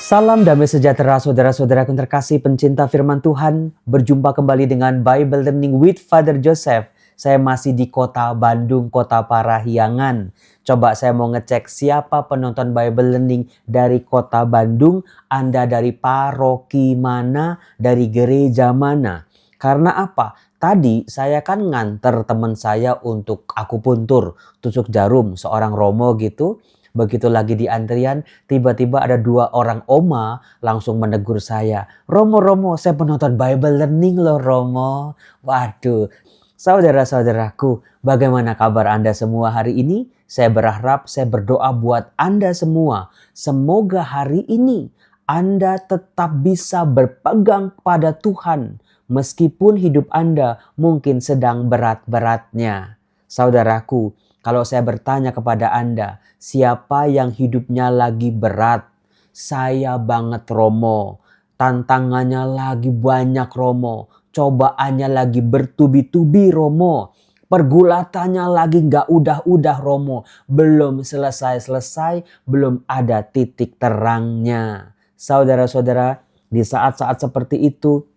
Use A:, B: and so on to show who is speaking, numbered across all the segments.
A: Salam damai sejahtera saudara-saudaraku yang terkasih pencinta firman Tuhan. Berjumpa kembali dengan Bible Learning with Father Joseph. Saya masih di kota Bandung, kota Parahyangan. Coba saya mau ngecek siapa penonton Bible Learning dari kota Bandung. Anda dari paroki mana, dari gereja mana. Karena apa? Tadi saya kan nganter teman saya untuk akupuntur, tusuk jarum, seorang Romo gitu. Begitu lagi di antrian, tiba-tiba ada dua orang oma langsung menegur saya. Romo, saya penonton Bible Learning loh Romo. Waduh, saudara-saudaraku, bagaimana kabar Anda semua hari ini? Saya berharap, saya berdoa buat Anda semua. Semoga hari ini Anda tetap bisa berpegang pada Tuhan. Meskipun hidup Anda mungkin sedang berat-beratnya. Saudaraku, kalau saya bertanya kepada Anda, siapa yang hidupnya lagi berat? Saya banget Romo. Tantangannya lagi banyak Romo. Cobaannya lagi bertubi-tubi Romo. Pergulatannya lagi gak udah-udah Romo. Belum selesai-selesai, belum ada titik terangnya. Saudara-saudara, di saat-saat seperti itu,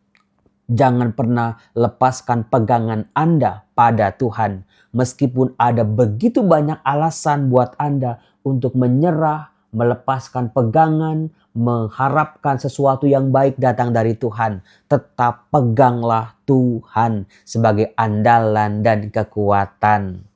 A: jangan pernah lepaskan pegangan Anda pada Tuhan. Meskipun ada begitu banyak alasan buat Anda untuk menyerah, melepaskan pegangan, mengharapkan sesuatu yang baik datang dari Tuhan. Tetap peganglah Tuhan sebagai andalan dan kekuatan.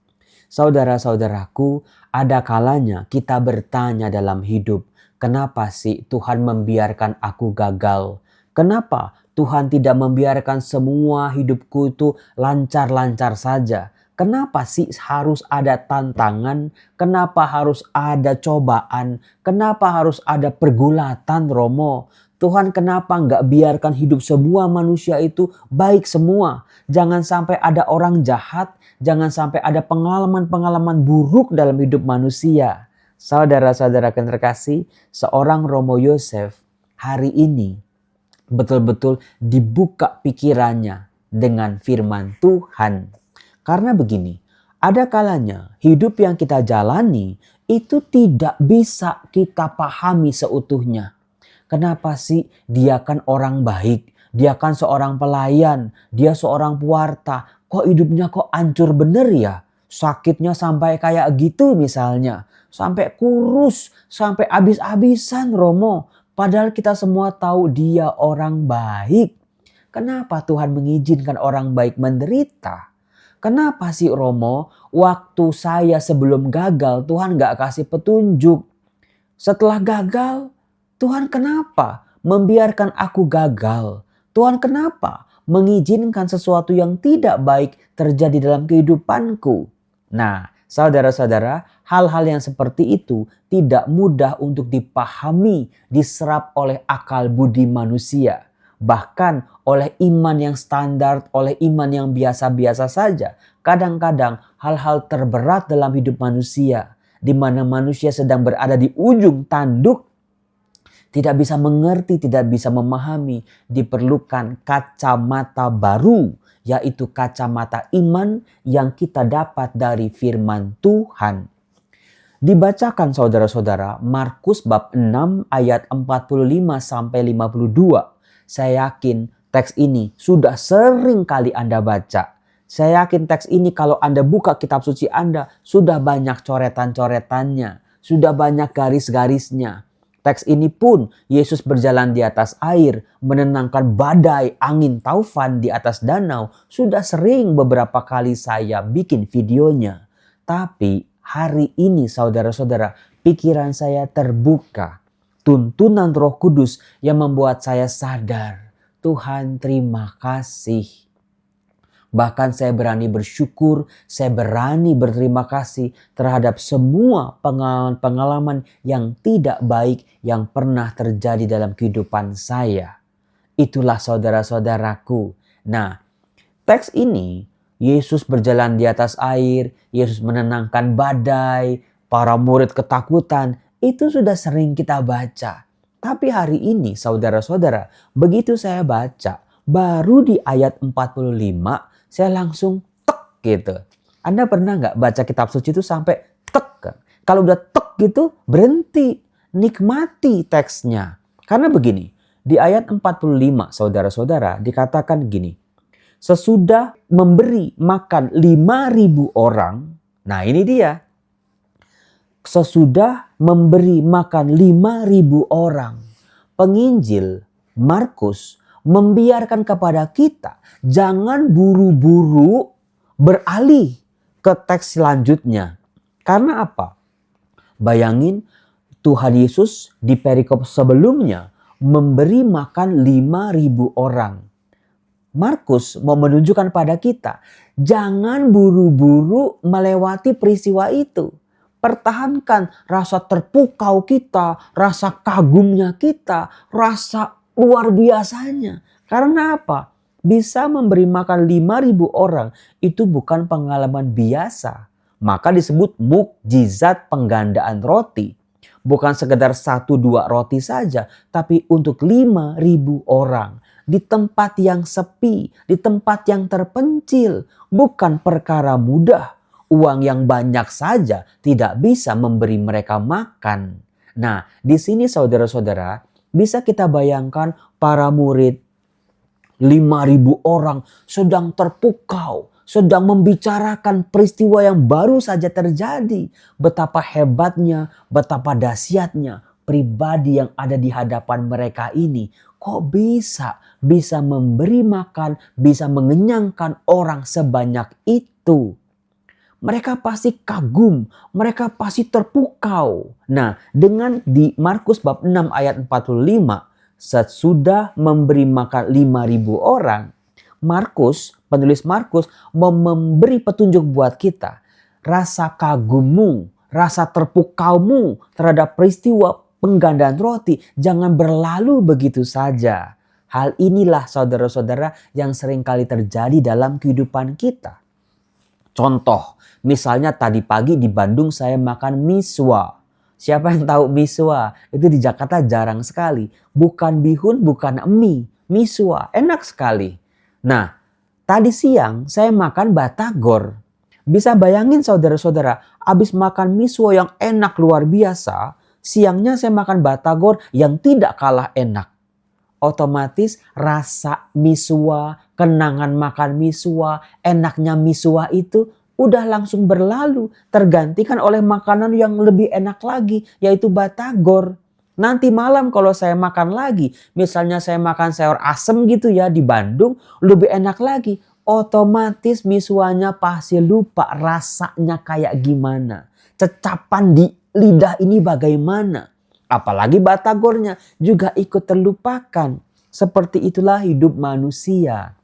A: Saudara-saudaraku, ada kalanya kita bertanya dalam hidup, kenapa sih Tuhan membiarkan aku gagal? Kenapa Tuhan tidak membiarkan semua hidupku itu lancar-lancar saja? Kenapa sih harus ada tantangan? Kenapa harus ada cobaan? Kenapa harus ada pergulatan, Romo? Tuhan kenapa nggak biarkan hidup semua manusia itu baik semua? Jangan sampai ada orang jahat, jangan sampai ada pengalaman-pengalaman buruk dalam hidup manusia. Saudara-saudara yang terkasih, seorang Romo Yosef hari ini betul-betul dibuka pikirannya dengan firman Tuhan. Karena begini, ada kalanya hidup yang kita jalani itu tidak bisa kita pahami seutuhnya. Kenapa sih dia kan orang baik, dia kan seorang pelayan, dia seorang pewarta. Kok hidupnya kok hancur bener ya? Sakitnya sampai kayak gitu misalnya. Sampai kurus, sampai habis-habisan Romo. Padahal kita semua tahu dia orang baik. Kenapa Tuhan mengizinkan orang baik menderita? Kenapa sih Romo, waktu saya sebelum gagal Tuhan gak kasih petunjuk? Setelah gagal, Tuhan kenapa membiarkan aku gagal? Tuhan kenapa mengizinkan sesuatu yang tidak baik terjadi dalam kehidupanku? Nah, saudara-saudara, hal-hal yang seperti itu tidak mudah untuk dipahami, diserap oleh akal budi manusia. Bahkan oleh iman yang standar, oleh iman yang biasa-biasa saja. Kadang-kadang hal-hal terberat dalam hidup manusia, di mana manusia sedang berada di ujung tanduk, tidak bisa mengerti, tidak bisa memahami, diperlukan kacamata baru, yaitu kacamata iman yang kita dapat dari firman Tuhan. Dibacakan saudara-saudara Markus bab 6 ayat 45 sampai 52. Saya yakin teks ini sudah sering kali Anda baca. Saya yakin teks ini kalau Anda buka kitab suci Anda sudah banyak coretan-coretannya, sudah banyak garis-garisnya. Teks ini pun Yesus berjalan di atas air, menenangkan badai angin taufan di atas danau. Sudah sering beberapa kali saya bikin videonya. Tapi hari ini saudara-saudara, pikiran saya terbuka. Tuntunan Roh Kudus yang membuat saya sadar. Tuhan terima kasih. Bahkan saya berani bersyukur, saya berani berterima kasih terhadap semua pengalaman-pengalaman yang tidak baik yang pernah terjadi dalam kehidupan saya. Itulah saudara-saudaraku. Nah, teks ini Yesus berjalan di atas air, Yesus menenangkan badai, para murid ketakutan. Itu sudah sering kita baca. Tapi hari ini saudara-saudara, begitu saya baca, baru di ayat 45 saya langsung tek gitu. Anda pernah gak baca kitab suci itu sampai tek? Kalau udah tek gitu berhenti, nikmati teksnya. Karena begini, di ayat 45 saudara-saudara dikatakan gini. Sesudah memberi makan 5.000 orang, nah ini dia. Sesudah memberi makan 5.000 orang, penginjil Markus membiarkan kepada kita jangan buru-buru beralih ke teks selanjutnya. Karena apa? Bayangin Tuhan Yesus di perikop sebelumnya memberi makan 5.000 orang. Markus mau menunjukkan pada kita, jangan buru-buru melewati peristiwa itu. Pertahankan rasa terpukau kita, rasa kagumnya kita, rasa luar biasanya. Karena apa? Bisa memberi makan 5.000 orang itu bukan pengalaman biasa. Maka disebut mukjizat penggandaan roti. Bukan sekedar 1-2 roti saja, tapi untuk 5.000 orang. Di tempat yang sepi, di tempat yang terpencil. Bukan perkara mudah. Uang yang banyak saja tidak bisa memberi mereka makan. Nah, di sini saudara-saudara, bisa kita bayangkan para murid 5.000 orang sedang terpukau, sedang membicarakan peristiwa yang baru saja terjadi. Betapa hebatnya, betapa dahsyatnya pribadi yang ada di hadapan mereka ini. Kok bisa memberi makan, bisa mengenyangkan orang sebanyak itu? Mereka pasti kagum, mereka pasti terpukau. Nah, dengan di Markus bab 6 ayat 45, sesudah memberi makan 5.000 orang, penulis Markus memberi petunjuk buat kita. Rasa kagummu, rasa terpukaumu terhadap peristiwa penggandaan roti jangan berlalu begitu saja. Hal inilah saudara-saudara yang seringkali terjadi dalam kehidupan kita. Contoh, misalnya tadi pagi di Bandung saya makan miswa. Siapa yang tahu miswa? Itu di Jakarta jarang sekali. Bukan bihun, bukan mie. Miswa, enak sekali. Nah, tadi siang saya makan batagor. Bisa bayangin saudara-saudara, habis makan miswa yang enak luar biasa, siangnya saya makan batagor yang tidak kalah enak. Otomatis rasa miswa, kenangan makan miswa, enaknya miswa itu udah langsung berlalu. Tergantikan oleh makanan yang lebih enak lagi, yaitu batagor. Nanti malam kalau saya makan lagi, misalnya saya makan sayur asem gitu ya di Bandung, lebih enak lagi. Otomatis miswanya pasti lupa rasanya kayak gimana. Cecapan di lidah ini bagaimana. Apalagi batagornya juga ikut terlupakan. Seperti itulah hidup manusia.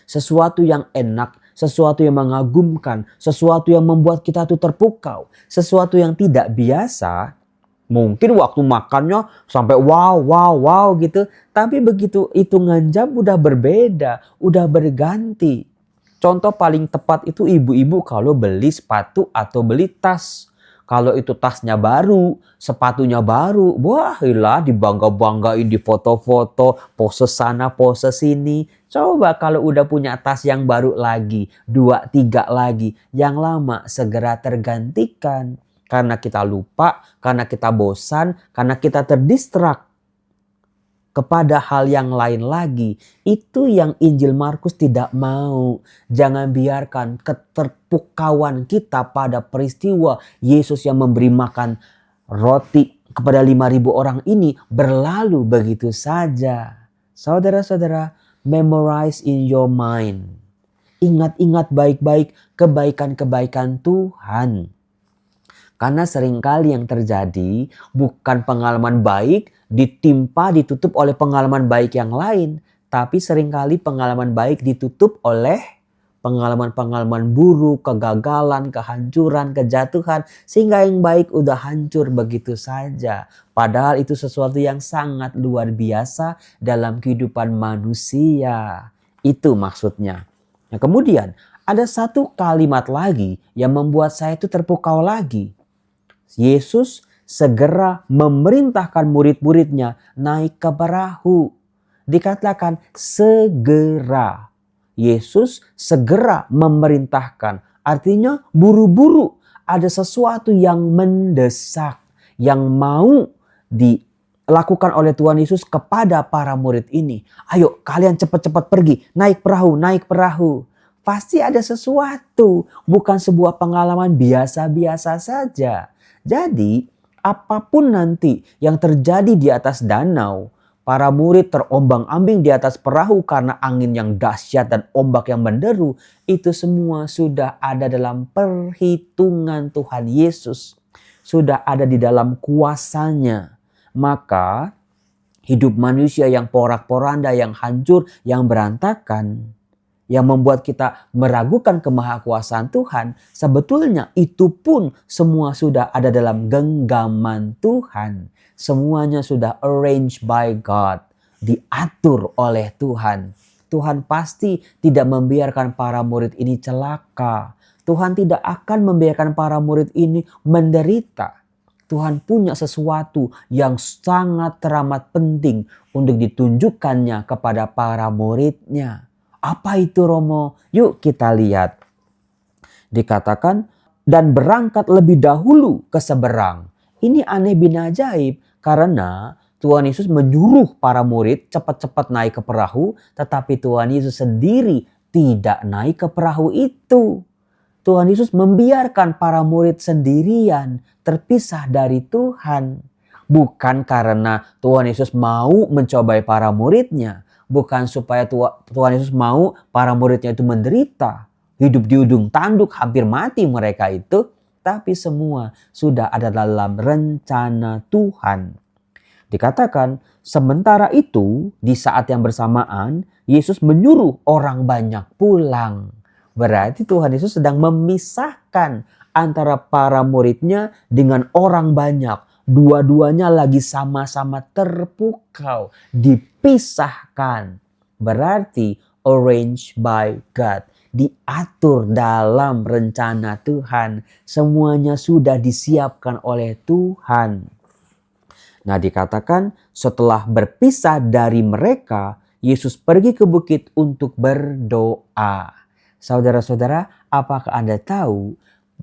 A: Sesuatu yang enak, sesuatu yang mengagumkan, sesuatu yang membuat kita tuh terpukau, sesuatu yang tidak biasa. Mungkin waktu makannya sampai wow gitu. Tapi begitu hitungan jam udah berbeda, udah berganti. Contoh paling tepat itu ibu-ibu kalau beli sepatu atau beli tas. Kalau itu tasnya baru, sepatunya baru, wah ilah dibangga-banggain di foto-foto, pose sana, pose sini. Coba kalau udah punya tas yang baru lagi, 2, 3 lagi, yang lama segera tergantikan. Karena kita lupa, karena kita bosan, karena kita terdistrak kepada hal yang lain lagi. Itu yang Injil Markus tidak mau. Jangan biarkan keterpukauan kita pada peristiwa Yesus yang memberi makan roti kepada 5.000 orang ini berlalu begitu saja. Saudara-saudara, memorize in your mind. Ingat-ingat baik-baik kebaikan-kebaikan Tuhan. Karena seringkali yang terjadi bukan pengalaman baik ditutup oleh pengalaman baik yang lain. Tapi seringkali pengalaman baik ditutup oleh pengalaman-pengalaman buruk, kegagalan, kehancuran, kejatuhan. Sehingga yang baik udah hancur begitu saja. Padahal itu sesuatu yang sangat luar biasa dalam kehidupan manusia. Itu maksudnya. Nah, kemudian ada satu kalimat lagi yang membuat saya itu terpukau lagi. Yesus segera memerintahkan murid-muridnya naik ke perahu. Dikatakan segera. Yesus segera memerintahkan. Artinya buru-buru. Ada sesuatu yang mendesak. Yang mau lakukan oleh Tuhan Yesus kepada para murid ini. Ayo kalian cepat-cepat pergi, naik perahu, naik perahu. Pasti ada sesuatu, bukan sebuah pengalaman biasa-biasa saja. Jadi, apapun nanti yang terjadi di atas danau, para murid terombang-ambing di atas perahu karena angin yang dahsyat dan ombak yang menderu, itu semua sudah ada dalam perhitungan Tuhan Yesus. Sudah ada di dalam kuasanya. Maka hidup manusia yang porak-poranda, yang hancur, yang berantakan, yang membuat kita meragukan kemahakuasaan Tuhan, sebetulnya itu pun semua sudah ada dalam genggaman Tuhan. Semuanya sudah arranged by God, diatur oleh Tuhan. Tuhan pasti tidak membiarkan para murid ini celaka. Tuhan tidak akan membiarkan para murid ini menderita. Tuhan punya sesuatu yang sangat teramat penting untuk ditunjukkannya kepada para muridnya. Apa itu Romo? Yuk kita lihat. Dikatakan, dan berangkat lebih dahulu ke seberang. Ini aneh bin ajaib karena Tuhan Yesus menyuruh para murid cepat-cepat naik ke perahu. Tetapi Tuhan Yesus sendiri tidak naik ke perahu itu. Tuhan Yesus membiarkan para murid sendirian terpisah dari Tuhan. Bukan karena Tuhan Yesus mau mencobai para muridnya. Bukan supaya Tuhan Yesus mau para muridnya itu menderita. Hidup di ujung tanduk, hampir mati mereka itu. Tapi semua sudah ada dalam rencana Tuhan. Dikatakan, sementara itu di saat yang bersamaan, Yesus menyuruh orang banyak pulang. Berarti Tuhan Yesus sedang memisahkan antara para muridnya dengan orang banyak. Dua-duanya lagi sama-sama terpukau, dipisahkan. Berarti arranged by God, diatur dalam rencana Tuhan. Semuanya sudah disiapkan oleh Tuhan. Nah, dikatakan setelah berpisah dari mereka, Yesus pergi ke bukit untuk berdoa. Saudara-saudara, apakah Anda tahu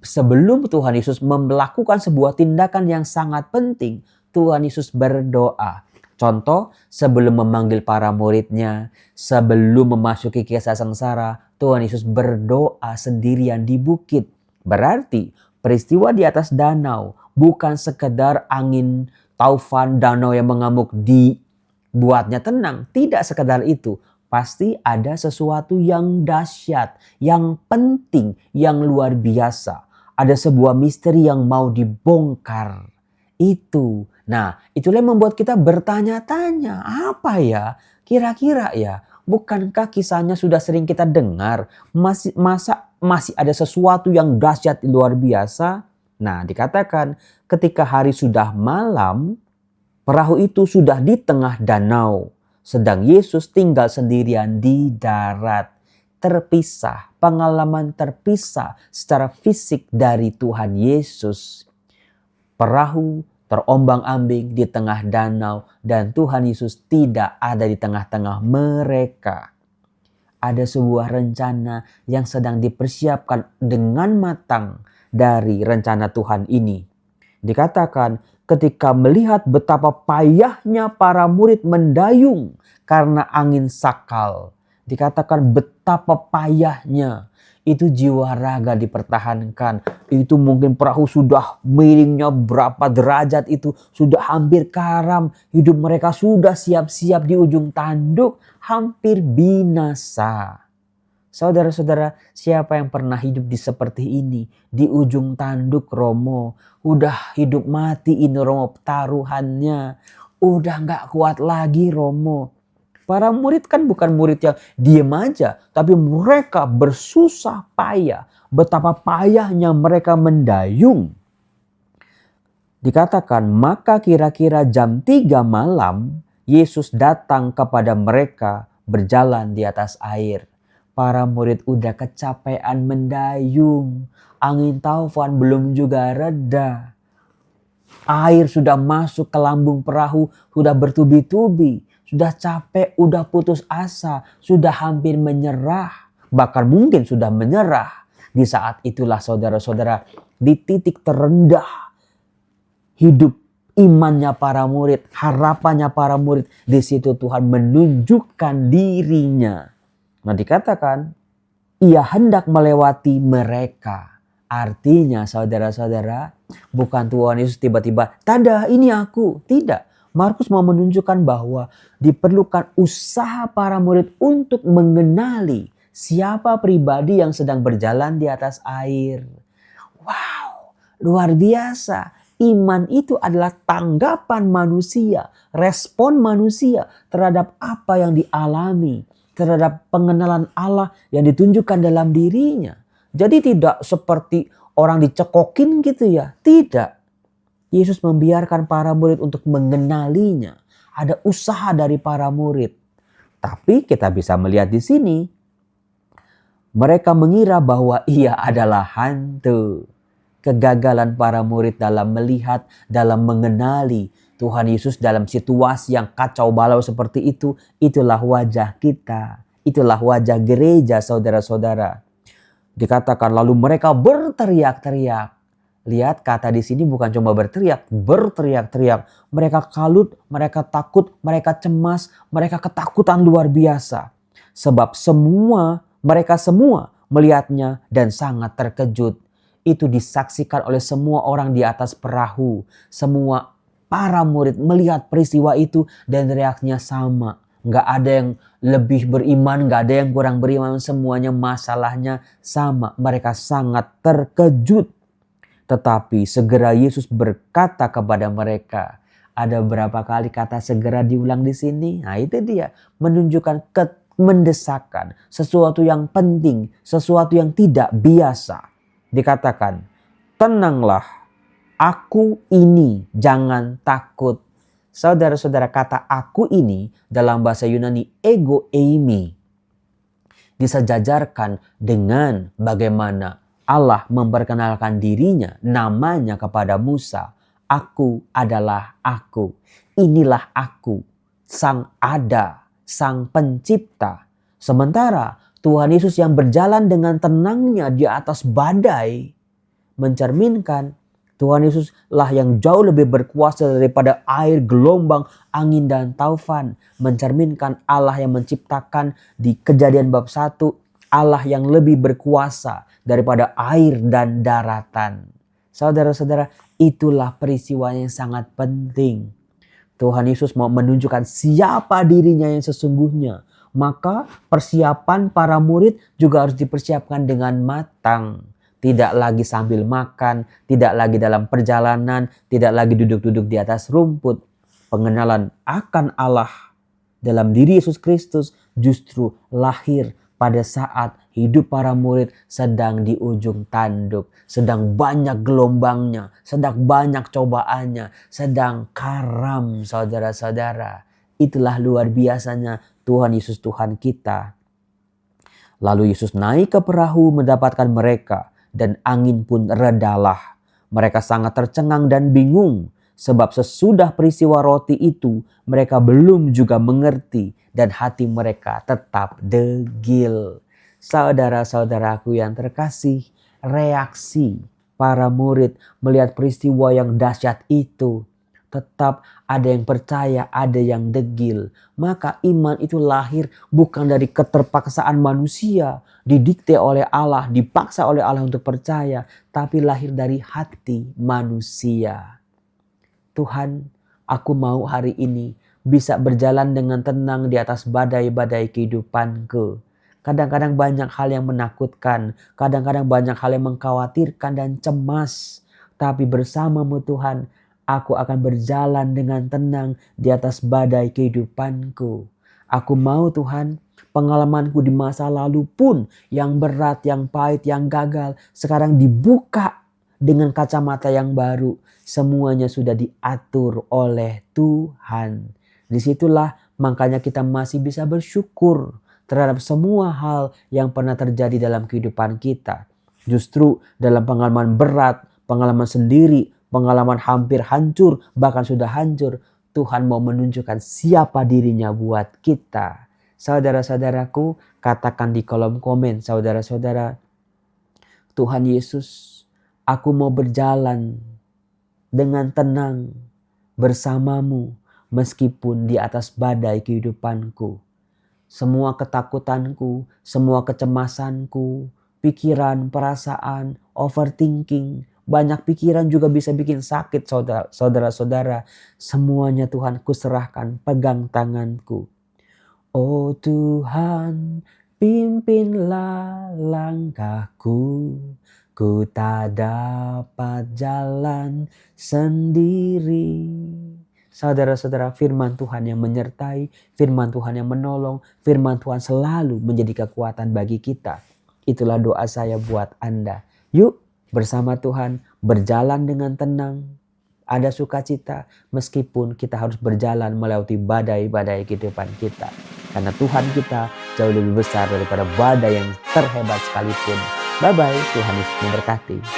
A: sebelum Tuhan Yesus melakukan sebuah tindakan yang sangat penting, Tuhan Yesus berdoa. Contoh, sebelum memanggil para muridnya, sebelum memasuki kisah sengsara, Tuhan Yesus berdoa sendirian di bukit. Berarti peristiwa di atas danau bukan sekedar angin taufan danau yang mengamuk dibuatnya tenang. Tidak sekedar itu. Pasti ada sesuatu yang dahsyat, yang penting, yang luar biasa. Ada sebuah misteri yang mau dibongkar. Itu. Nah, itulah yang membuat kita bertanya-tanya. Apa ya? Kira-kira ya? Bukankah kisahnya sudah sering kita dengar? Masih ada sesuatu yang dahsyat luar biasa? Nah, dikatakan ketika hari sudah malam, perahu itu sudah di tengah danau. Sedang Yesus tinggal sendirian di darat. Terpisah, pengalaman terpisah secara fisik dari Tuhan Yesus. Perahu terombang-ambing di tengah danau dan Tuhan Yesus tidak ada di tengah-tengah mereka. Ada sebuah rencana yang sedang dipersiapkan dengan matang dari rencana Tuhan ini. Dikatakan ketika melihat betapa payahnya para murid mendayung karena angin sakal. Dikatakan betapa payahnya. Itu jiwa raga dipertahankan. Itu mungkin perahu sudah miringnya berapa derajat itu. Sudah hampir karam. Hidup mereka sudah siap-siap di ujung tanduk. Hampir binasa. Saudara-saudara, siapa yang pernah hidup di seperti ini? Di ujung tanduk Romo. Udah hidup mati ini Romo taruhannya. Udah gak kuat lagi Romo. Para murid kan bukan murid yang diem aja. Tapi mereka bersusah payah. Betapa payahnya mereka mendayung. Dikatakan maka kira-kira jam 3 malam. Yesus datang kepada mereka berjalan di atas air. Para murid udah kecapean mendayung. Angin taufan belum juga reda. Air sudah masuk ke lambung perahu. Sudah bertubi-tubi. Sudah capek, udah putus asa. Sudah hampir menyerah. Bahkan mungkin sudah menyerah. Di saat itulah saudara-saudara. Di titik terendah hidup imannya para murid, harapannya para murid. Di situ Tuhan menunjukkan dirinya. Nah, dikatakan ia hendak melewati mereka. Artinya saudara-saudara, bukan Tuhan Yesus tiba-tiba, tada ini aku. Tidak. Markus mau menunjukkan bahwa diperlukan usaha para murid untuk mengenali siapa pribadi yang sedang berjalan di atas air. Wow, luar biasa. Iman itu adalah tanggapan manusia, respon manusia terhadap apa yang dialami, terhadap pengenalan Allah yang ditunjukkan dalam dirinya. Jadi tidak seperti orang dicekokin gitu ya. Tidak. Yesus membiarkan para murid untuk mengenalinya. Ada usaha dari para murid. Tapi kita bisa melihat di sini. Mereka mengira bahwa ia adalah hantu. Kegagalan para murid dalam melihat, dalam mengenali Tuhan Yesus dalam situasi yang kacau balau seperti itu. Itulah wajah kita. Itulah wajah gereja saudara-saudara. Dikatakan lalu mereka berteriak-teriak. Lihat kata di sini bukan cuma berteriak, berteriak-teriak. Mereka kalut, mereka takut, mereka cemas, mereka ketakutan luar biasa. Sebab mereka semua melihatnya dan sangat terkejut. Itu disaksikan oleh semua orang di atas perahu. Semua para murid melihat peristiwa itu dan reaksinya sama. Nggak ada yang lebih beriman, nggak ada yang kurang beriman. Semuanya masalahnya sama. Mereka sangat terkejut. Tetapi segera Yesus berkata kepada mereka. Ada berapa kali kata segera diulang di sini? Nah itu dia. Menunjukkan mendesakan. Sesuatu yang penting. Sesuatu yang tidak biasa. Dikatakan, tenanglah. Aku ini, jangan takut. Saudara-saudara, kata aku ini dalam bahasa Yunani ego eimi disejajarkan dengan bagaimana Allah memperkenalkan dirinya, namanya kepada Musa. Aku adalah aku. Inilah aku, sang ada, sang pencipta. Sementara Tuhan Yesus yang berjalan dengan tenangnya di atas badai mencerminkan Tuhan Yesuslah yang jauh lebih berkuasa daripada air, gelombang, angin, dan taufan. Mencerminkan Allah yang menciptakan di Kejadian bab 1. Allah yang lebih berkuasa daripada air dan daratan. Saudara-saudara, itulah peristiwa yang sangat penting. Tuhan Yesus mau menunjukkan siapa dirinya yang sesungguhnya. Maka persiapan para murid juga harus dipersiapkan dengan matang. Tidak lagi sambil makan, tidak lagi dalam perjalanan, tidak lagi duduk-duduk di atas rumput. Pengenalan akan Allah dalam diri Yesus Kristus justru lahir pada saat hidup para murid sedang di ujung tanduk. Sedang banyak gelombangnya, sedang banyak cobaannya, sedang karam saudara-saudara. Itulah luar biasanya Tuhan Yesus Tuhan kita. Lalu Yesus naik ke perahu mendapatkan mereka. Dan angin pun redalah. Mereka sangat tercengang dan bingung. Sebab sesudah peristiwa roti itu mereka belum juga mengerti. Dan hati mereka tetap degil. Saudara-saudaraku yang terkasih, reaksi para murid melihat peristiwa yang dahsyat itu. Tetap ada yang percaya, ada yang degil. Maka iman itu lahir bukan dari keterpaksaan manusia. Didikte oleh Allah, dipaksa oleh Allah untuk percaya. Tapi lahir dari hati manusia. Tuhan, aku mau hari ini bisa berjalan dengan tenang di atas badai-badai kehidupanku. Kadang-kadang banyak hal yang menakutkan. Kadang-kadang banyak hal yang mengkhawatirkan dan cemas. Tapi bersamamu Tuhan, aku akan berjalan dengan tenang di atas badai kehidupanku. Aku mau Tuhan, pengalamanku di masa lalu pun yang berat, yang pahit, yang gagal. Sekarang dibuka dengan kacamata yang baru. Semuanya sudah diatur oleh Tuhan. Disitulah makanya kita masih bisa bersyukur terhadap semua hal yang pernah terjadi dalam kehidupan kita. Justru dalam pengalaman berat, pengalaman sendiri, pengalaman hampir hancur, bahkan sudah hancur, Tuhan mau menunjukkan siapa dirinya buat kita. Saudara-saudaraku, katakan di kolom komen, saudara-saudara, Tuhan Yesus, aku mau berjalan dengan tenang bersamamu meskipun di atas badai kehidupanku. Semua ketakutanku, semua kecemasanku, pikiran, perasaan, overthinking, banyak pikiran juga bisa bikin sakit saudara-saudara. Semuanya Tuhan kuserahkan, pegang tanganku. Oh Tuhan, pimpinlah langkahku, ku tak dapat jalan sendiri. Saudara-saudara, firman Tuhan yang menyertai, firman Tuhan yang menolong, firman Tuhan selalu menjadi kekuatan bagi kita. Itulah doa saya buat Anda. Yuk bersama Tuhan berjalan dengan tenang. Ada sukacita meskipun kita harus berjalan melewati badai-badai kehidupan kita. Karena Tuhan kita jauh lebih besar daripada badai yang terhebat sekalipun. Bye-bye, Tuhan Yesus memberkati.